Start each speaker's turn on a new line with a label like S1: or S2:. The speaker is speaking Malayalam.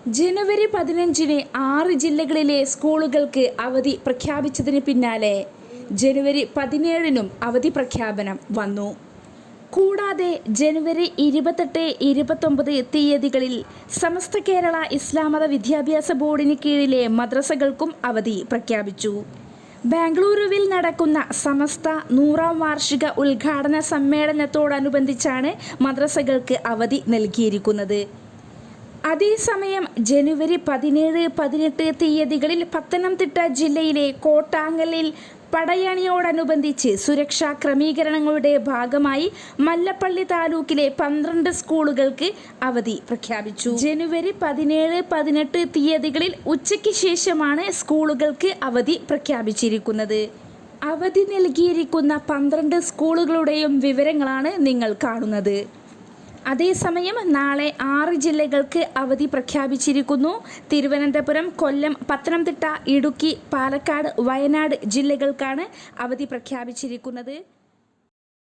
S1: ജനുവരി 15-ന് 6 ജില്ലകളിലെ സ്കൂളുകൾക്ക് അവധി പ്രഖ്യാപിച്ചതിന് പിന്നാലെ ജനുവരി 17-നും അവധി പ്രഖ്യാപനം വന്നു. കൂടാതെ ജനുവരി 28, 29 തീയതികളിൽ സമസ്ത കേരള ഇസ്ലാം മത വിദ്യാഭ്യാസ ബോർഡിന് കീഴിലെ മദ്രസകൾക്കും അവധി പ്രഖ്യാപിച്ചു. ബാംഗ്ലൂരുവിൽ നടക്കുന്ന സമസ്ത 100ാം വാർഷിക ഉദ്ഘാടന സമ്മേളനത്തോടനുബന്ധിച്ചാണ് മദ്രസകൾക്ക് അവധി നൽകിയിരിക്കുന്നത്. അതേസമയം ജനുവരി 17, 18 തീയതികളിൽ പത്തനംതിട്ട ജില്ലയിലെ കോട്ടാങ്ങലിൽ പടയണിയോടനുബന്ധിച്ച് സുരക്ഷാ ക്രമീകരണങ്ങളുടെ ഭാഗമായി മല്ലപ്പള്ളി താലൂക്കിലെ 12 സ്കൂളുകൾക്ക് അവധി പ്രഖ്യാപിച്ചു. ജനുവരി 17, 18 തീയതികളിൽ ഉച്ചയ്ക്ക് ശേഷമാണ് സ്കൂളുകൾക്ക് അവധി പ്രഖ്യാപിച്ചിരിക്കുന്നത്. അവധി നൽകിയിരിക്കുന്ന 12 സ്കൂളുകളുടെയും വിവരങ്ങളാണ് നിങ്ങൾ കാണുന്നത്. അതേസമയം നാളെ 6 ജില്ലകൾക്ക് അവധി പ്രഖ്യാപിച്ചിരിക്കുന്നു. തിരുവനന്തപുരം, കൊല്ലം, പത്തനംതിട്ട, ഇടുക്കി, പാലക്കാട്, വയനാട് ജില്ലകൾക്കാണ് അവധി പ്രഖ്യാപിച്ചിരിക്കുന്നത്.